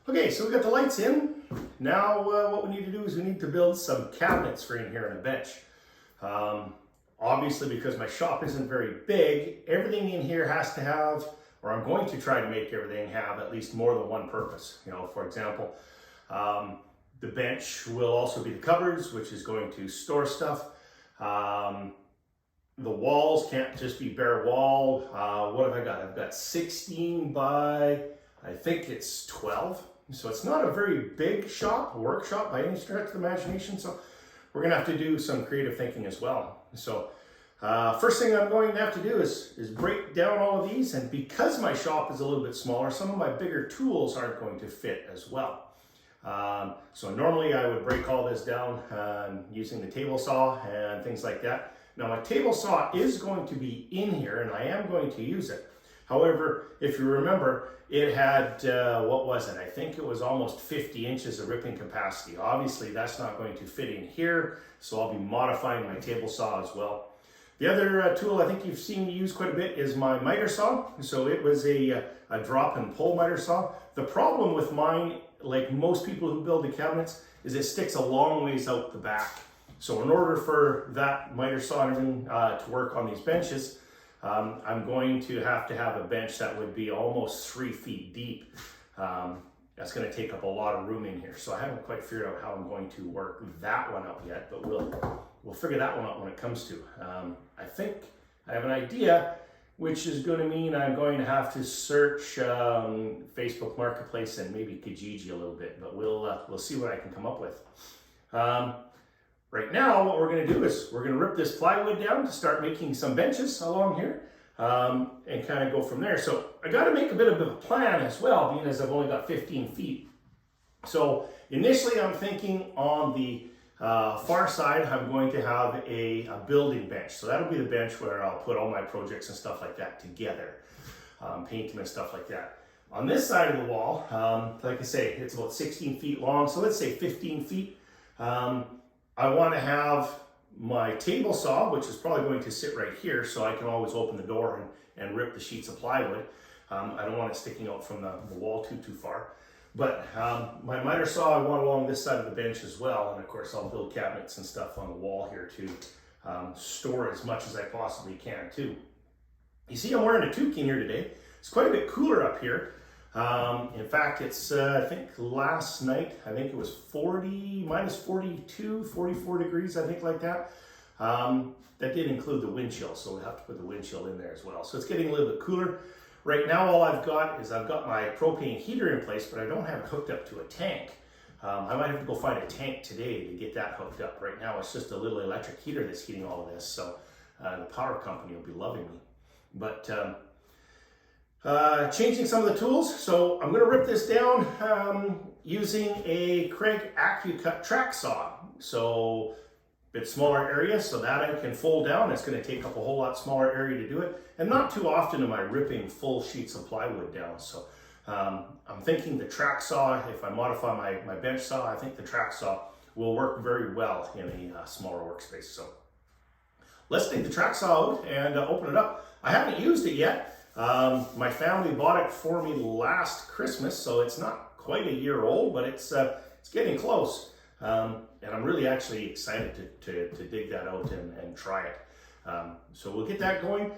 Okay, so we got the lights in. Now what we need to do is we need to build some cabinets for in here and a bench. Obviously, because my shop isn't very big, everything in here has to have, or I'm going to try to make everything have at least more than one purpose. You know, for example, the bench will also be the cupboards, which is going to store stuff. The walls can't just be bare wall. What have I got? I've got 16 by, I think it's 12. So it's not a very big shop, workshop by any stretch of the imagination. So we're gonna have to do some creative thinking as well. So first thing I'm going to have to do is break down all of these. And because my shop is a little bit smaller, some of my bigger tools aren't going to fit as well. So normally I would break all this down using the table saw and things like that. Now my table saw is going to be in here and I am going to use it. However, if you remember, it had, what was it? I think it was almost 50 inches of ripping capacity. Obviously that's not going to fit in here, so I'll be modifying my table saw as well. The other tool I think you've seen me use quite a bit is my miter saw. So it was a drop and pull miter saw. The problem with mine, like most people who build the cabinets, is it sticks a long ways out the back. So in order for that miter saw to work on these benches, I'm going to have a bench that would be almost 3 feet deep. That's going to take up a lot of room in here. So I haven't quite figured out how I'm going to work that one out yet, but we'll figure that one out when it comes to. I think I have an idea, which is going to mean I'm going to have to search Facebook Marketplace and maybe Kijiji a little bit, but we'll see what I can come up with. Right now, what we're going to do is we're going to rip this plywood down to start making some benches along here and kind of go from there. So I got to make a bit of a plan as well, being as I've only got 15 feet. So initially I'm thinking on the far side, I'm going to have a building bench. So that'll be the bench where I'll put all my projects and stuff like that together, paint them and stuff like that. On this side of the wall, like I say, it's about 16 feet long. So let's say 15 feet. I want to have my table saw, which is probably going to sit right here, so I can always open the door and rip the sheets of plywood. I don't want it sticking out from the wall too far. But my miter saw I want along this side of the bench as well, and of course I'll build cabinets and stuff on the wall here to store as much as I possibly can too. You see I'm wearing a toque in here today. It's quite a bit cooler up here. In fact, it's, I think last night, I think it was minus 42, 44 degrees, I think like that. That did include the wind chill, so we'll have to put the wind chill in there as well. So it's getting a little bit cooler. Right now, all I've got is I've got my propane heater in place, but I don't have it hooked up to a tank. I might have to go find a tank today to get that hooked up. Right now, it's just a little electric heater that's heating all of this, so the power company will be loving me. But changing some of the tools. So I'm going to rip this down using a Craig AccuCut track saw. So a bit smaller area so that I can fold down. It's going to take up a whole lot smaller area to do it. And not too often am I ripping full sheets of plywood down. So I'm thinking the track saw, if I modify my bench saw, I think the track saw will work very well in a smaller workspace. So let's take the track saw out and open it up. I haven't used it yet. My family bought it for me last Christmas, so it's not quite a year old, but it's getting close. And I'm really actually excited to dig that out and try it. So we'll get that going.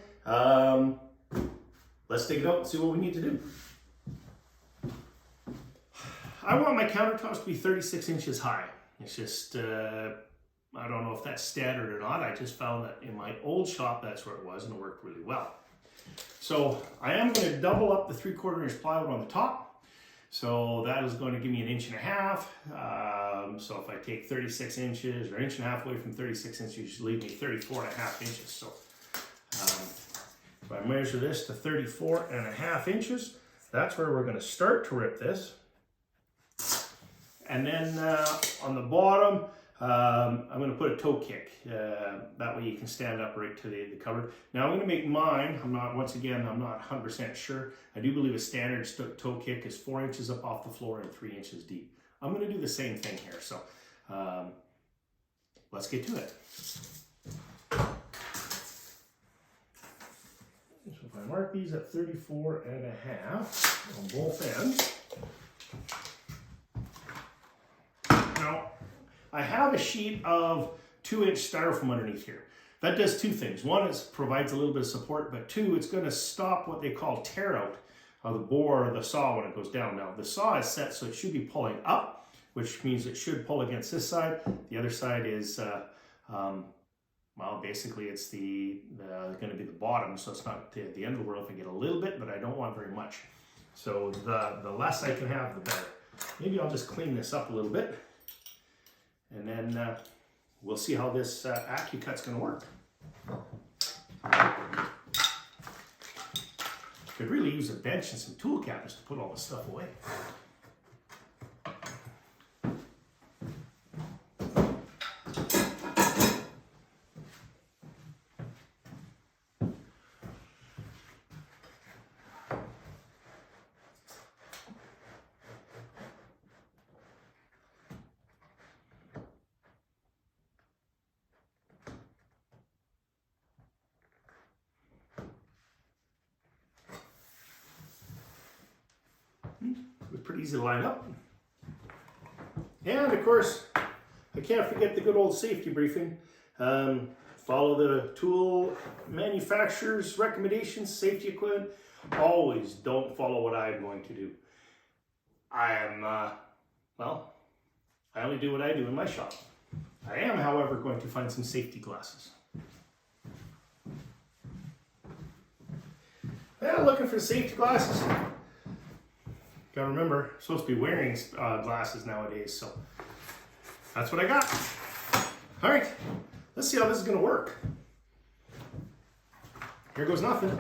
Let's dig it out and see what we need to do. I want my countertops to be 36 inches high. It's just, I don't know if that's standard or not. I just found that in my old shop, that's where it was, and it worked really well. So I am going to double up the 3/4 inch plywood on the top. So that is going to give me 1.5 inches. So if I take 36 inches or 1.5 inches away from 36 inches, you leave me 34.5 inches. So if I measure this to 34.5 inches, that's where we're going to start to rip this. And then on the bottom, I'm going to put a toe kick. That way you can stand up right to the cupboard. Now I'm going to make mine. I'm not 100% sure. I do believe a standard toe kick is 4 inches up off the floor and 3 inches deep. I'm going to do the same thing here. So let's get to it. So if I mark these at 34.5 on both ends, I have a sheet of 2-inch styrofoam underneath here. That does two things. One, it provides a little bit of support, but two, it's going to stop what they call tear out of the bore or the saw when it goes down. Now, the saw is set so it should be pulling up, which means it should pull against this side. The other side is, well, basically it's going to be the bottom, so it's not the end of the world if I get a little bit, but I don't want very much. So the less I can have, the better. Maybe I'll just clean this up a little bit, and then we'll see how this AccuCut's going to work. Could really use a bench and some tool cabinets to put all this stuff away. It's pretty easy to line up. And of course, I can't forget the good old safety briefing. Follow the tool manufacturer's recommendations, safety equipment. Always don't follow what I'm going to do. Well, I only do what I do in my shop. I am, however, going to find some safety glasses. Well, looking for safety glasses. Gotta remember, I'm supposed to be wearing glasses nowadays, so that's what I got. All right, let's see how this is gonna work. Here goes nothing.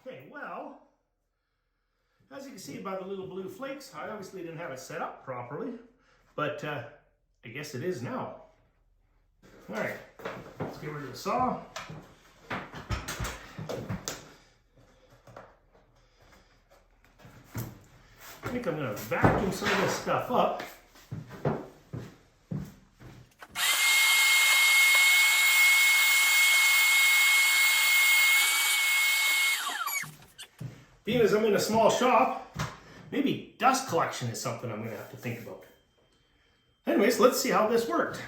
Okay, well, as you can see by the little blue flakes, I obviously didn't have it set up properly, but I guess it is now. All right, let's get rid of the saw. I think I'm going to vacuum some of this stuff up. Being as I'm in a small shop, maybe dust collection is something I'm going to have to think about. Anyways, let's see how this worked.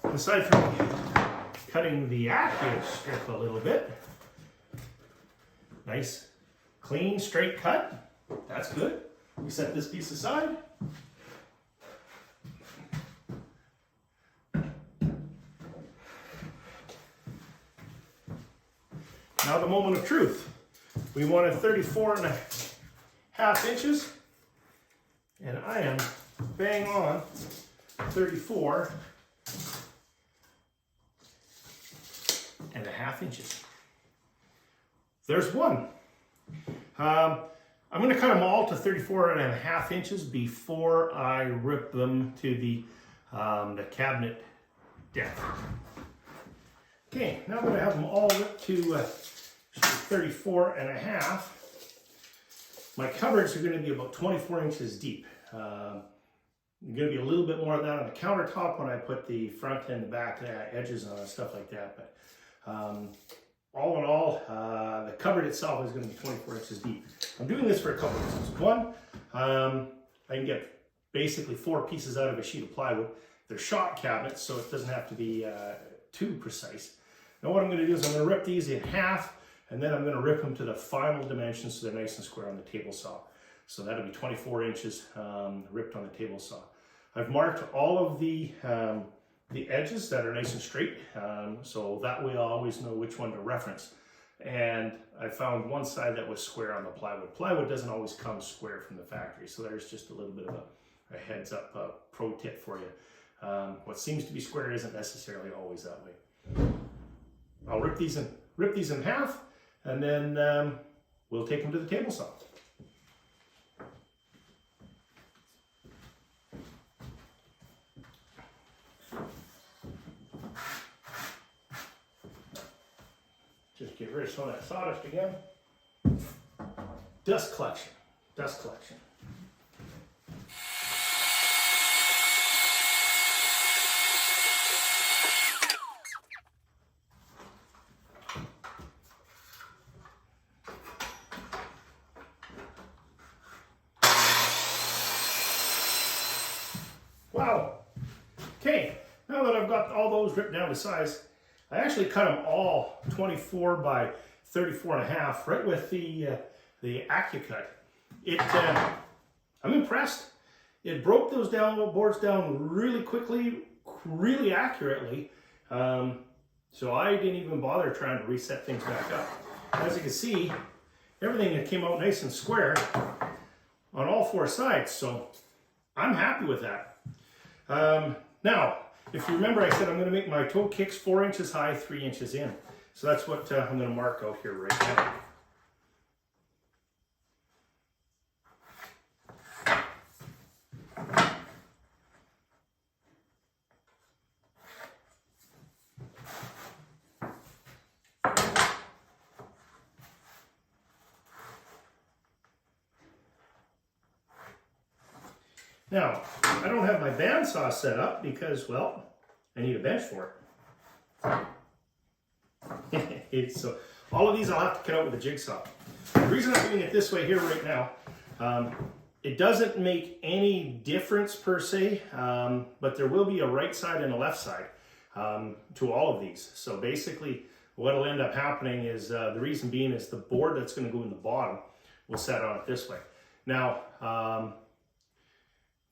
Aside from cutting the Accu strip a little bit, nice, clean, straight cut. That's good. We set this piece aside. Now the moment of truth. We wanted 34.5 inches, and I am bang on 34.5 inches. There's one. I'm going to cut them all to 34.5 inches before I rip them to the cabinet depth. Okay, now I'm going to have them all ripped to 34.5. My cupboards are going to be about 24 inches deep. Going to be a little bit more of that on the countertop when I put the front and the back edges on and stuff like that. But all in all, the cupboard itself is going to be 24 inches deep. I'm doing this for a couple of reasons. One, I can get basically 4 pieces out of a sheet of plywood. They're shot cabinets, so it doesn't have to be too precise. Now what I'm going to do is I'm going to rip these in half, and then I'm going to rip them to the final dimensions so they're nice and square on the table saw. So that'll be 24 inches ripped on the table saw. I've marked all of the edges that are nice and straight, so that way I'll always know which one to reference. And I found one side that was square on the plywood. Plywood doesn't always come square from the factory, so there's just a little bit of a heads up pro tip for you. What seems to be square isn't necessarily always that way. I'll rip these in half, and then we'll take them to the table saw. Just get rid of some of that sawdust again. Dust collection. Dust collection. Wow. Okay, now that I've got all those ripped down to size, I actually cut them all 24 by 34 and a half, right with the AccuCut. I'm impressed. It broke those boards down really quickly, really accurately. So I didn't even bother trying to reset things back up. As you can see, everything came out nice and square on all four sides. So I'm happy with that. Now, if you remember, I said I'm going to make my toe kicks 4 inches high, 3 inches in. So that's what I'm going to mark out here right now. Now, I don't have my bandsaw set up because, well, I need a bench for it. So all of these I'll have to cut out with a jigsaw. The reason I'm doing it this way here right now, it doesn't make any difference per se, but there will be a right side and a left side to all of these. So basically what will end up happening is, the reason being is the board that's going to go in the bottom will set on it this way. Now,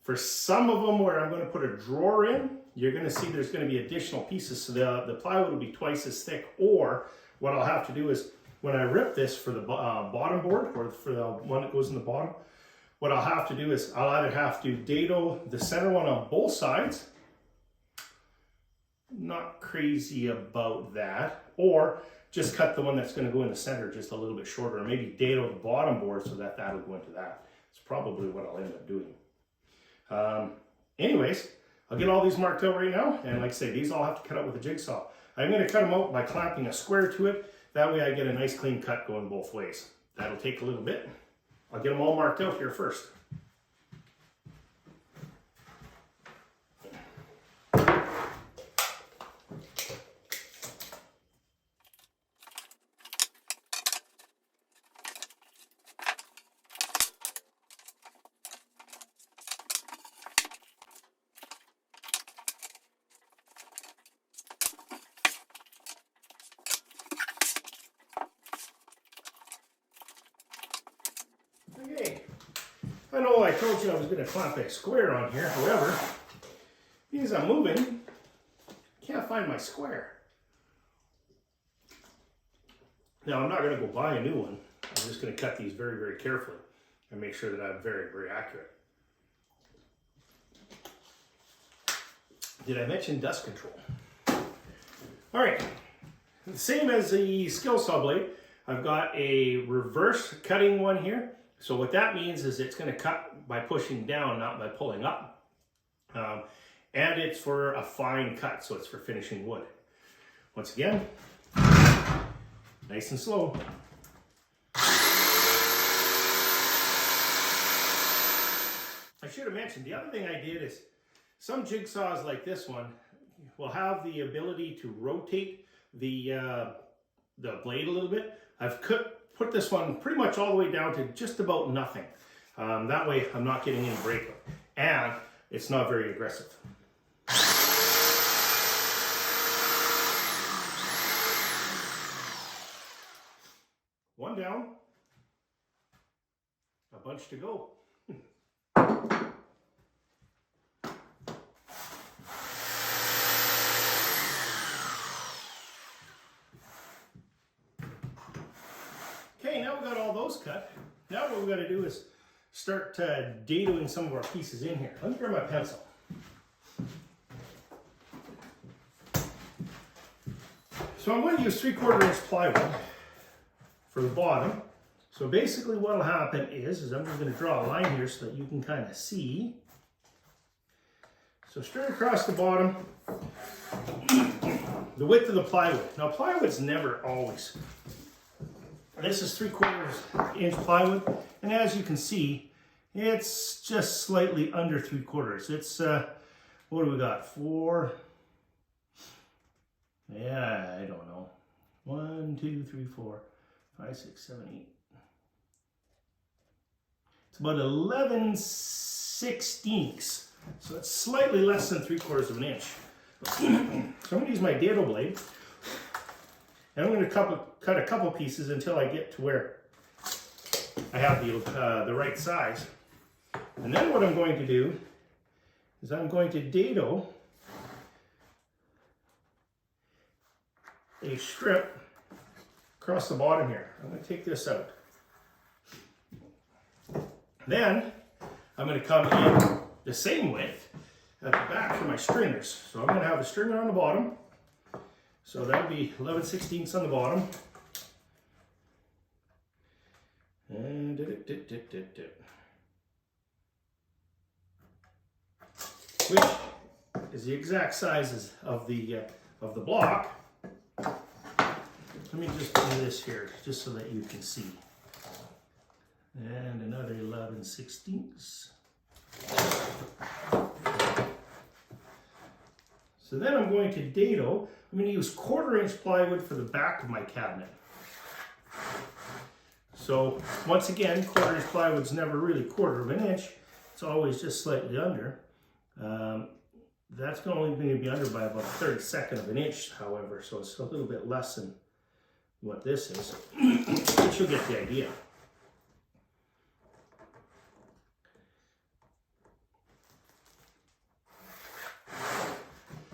for some of them where I'm going to put a drawer in, you're going to see there's going to be additional pieces. So the plywood will be twice as thick, or what I'll have to do is when I rip this for the bottom board, or for the one that goes in the bottom, what I'll have to do is I'll either have to dado the center one on both sides, not crazy about that, or just cut the one that's going to go in the center just a little bit shorter, or maybe dado the bottom board so that that'll go into that. It's probably what I'll end up doing. Anyways, I'll get all these marked out right now, and like I say, these all have to cut out with a jigsaw. I'm going to cut them out by clamping a square to it. That way I get a nice clean cut going both ways. That'll take a little bit. I'll get them all marked out here first. Okay, I know I told you I was going to clamp a square on here, however, because I'm moving, I can't find my square. Now I'm not going to go buy a new one, I'm just going to cut these very, very carefully and make sure that I'm very, very accurate. Did I mention dust control? Alright, same as the skill saw blade, I've got a reverse cutting one here. So what that means is it's going to cut by pushing down, not by pulling up. And it's for a fine cut, so it's for finishing wood. Once again, nice and slow. I should have mentioned, the other thing I did is some jigsaws like this one will have the ability to rotate the blade a little bit. I've put this one pretty much all the way down to just about nothing. That way I'm not getting any breakup, and it's not very aggressive. One down, a bunch to go. Okay, now we've got all those cut. Now what we've got to do is start dadoing some of our pieces in here. Let me grab my pencil. So I'm going to use 3/4 inch plywood for the bottom. So basically what will happen is I'm just going to draw a line here so that you can kind of see. So straight across the bottom, the width of the plywood. Now plywood's never always. This is 3/4 inch plywood, and as you can see, it's just slightly under 3/4. It's what do we got? 4. Yeah, I don't know. 1, 2, 3, 4, 5, 6, 7, 8. It's about 11/16. So it's slightly less than 3/4 of an inch. So I'm going to use my dado blade, and I'm going to cut a couple pieces until I get to where I have the right size. And then what I'm going to do is I'm going to dado a strip across the bottom here. I'm going to take this out. Then I'm going to come in the same width at the back for my stringers. So I'm going to have a stringer on the bottom. So that'll be 11/16 on the bottom. And which is the exact sizes of the block. Let me just do this here, just so that you can see. And another 11/16. So then I'm going to dado. I'm going to use 1/4 inch plywood for the back of my cabinet. So once again, 1/4 inch plywood's never really 1/4 inch. It's always just slightly under. That's only going to be under by about 1/32 of an inch, however, so it's a little bit less than what this is. But you'll get the idea.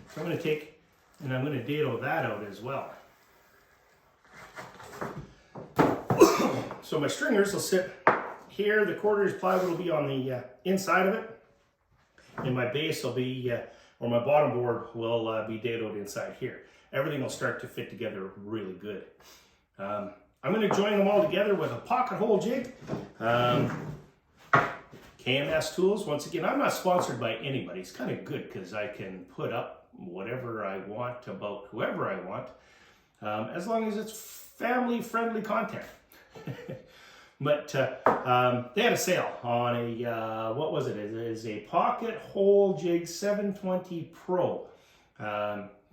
So I'm going to take and I'm going to dado that out as well. So my stringers will sit here. The 1/4 inch plywood will be on the inside of it, and my base will be, or my bottom board will be dadoed inside here. Everything will start to fit together really good. I'm going to join them all together with a pocket hole jig. KMS Tools. Once again, I'm not sponsored by anybody. It's kind of good because I can put up whatever I want about whoever I want, as long as it's family-friendly content. But they had a sale on a, what was it? It is a Pocket Hole Jig 720 Pro.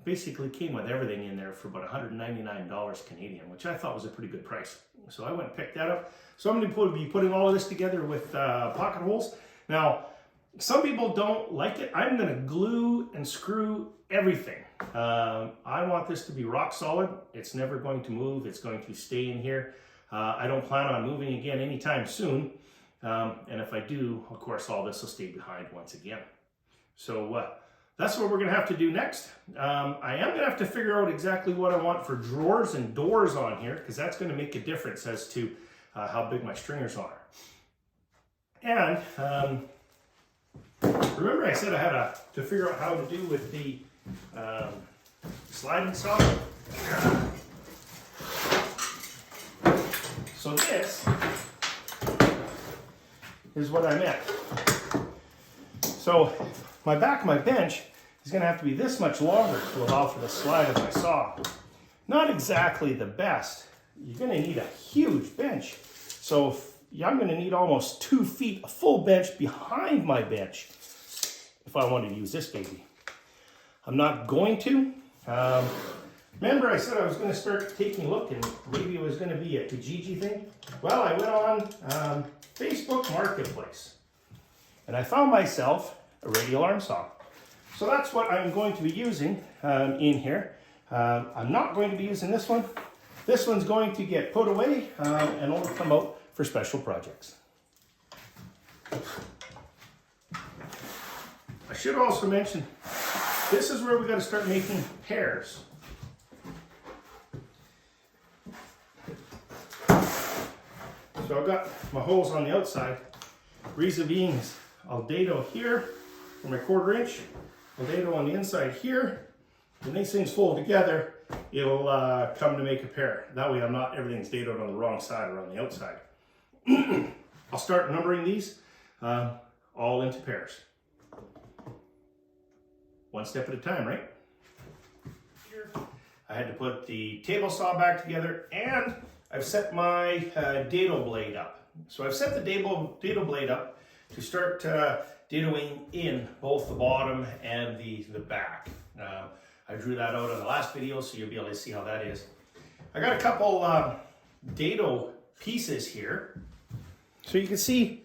Basically came with everything in there for about $199 Canadian, which I thought was a pretty good price. So I went and picked that up. So I'm going to be putting all of this together with pocket holes. Now, some people don't like it. I'm going to glue and screw everything. I want this to be rock solid. It's never going to move. It's going to stay in here. I don't plan on moving again anytime soon. And if I do, of course, all this will stay behind once again. So that's what we're going to have to do next. I am going to have to figure out exactly what I want for drawers and doors on here, because that's going to make a difference as to how big my stringers are. And remember I said I had to figure out how to do with the sliding saw. So this is what I meant. So my back of my bench is going to have to be this much longer to allow for the slide of my saw. Not exactly the best. You're going to need a huge bench. So I'm going to need almost 2 feet, a full bench behind my bench if I wanted to use this baby. I'm not going to. Remember I said I was going to start taking a look and maybe it was going to be a Kijiji thing? Well, I went on Facebook Marketplace and I found myself a radial arm saw. So that's what I'm going to be using in here. I'm not going to be using this one. This one's going to get put away and only come out for special projects. I should also mention, this is where we got to start making pairs. So I've got my holes on the outside. Reason being is I'll dado here for my 1/4 inch. I'll dado on the inside here. When these things fold together, it'll come to make a pair. That way I'm not, everything's dadoed on the wrong side or on the outside. I'll start numbering these all into pairs. One step at a time, right? Here, I had to put the table saw back together, and I've set my dado blade up. So I've set the dado blade up to start dadoing in both the bottom and the back. I drew that out on the last video, so you'll be able to see how that is. I got a couple dado pieces here. So you can see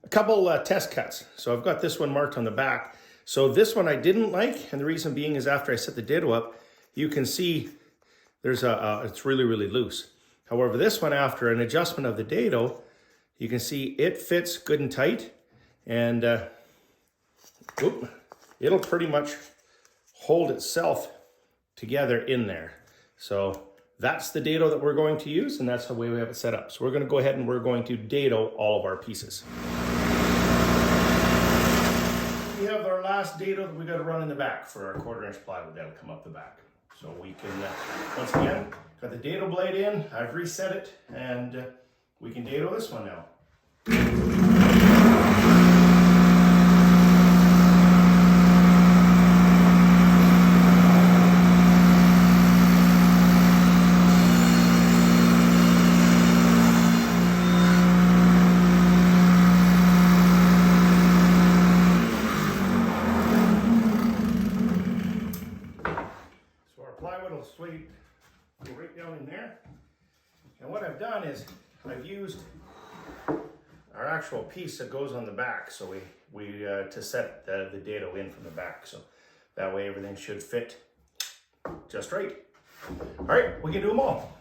a couple test cuts. So I've got this one marked on the back. So this one I didn't like, and the reason being is after I set the dado up, you can see there's it's really, really loose. However, this one, after an adjustment of the dado, you can see it fits good and tight, and it'll pretty much hold itself together in there. So that's the dado that we're going to use, and that's the way we have it set up. So we're going to go ahead and we're going to dado all of our pieces. We have our last dado that we got to run in the back for our 1/4 inch plywood that'll come up the back. So we can, once again, got the dado blade in, I've reset it, and we can dado this one now. Go right down in there. And what I've done is I've used our actual piece that goes on the back, so we to set the dado in from the back, so that way everything should fit just right. All right, we can do them all.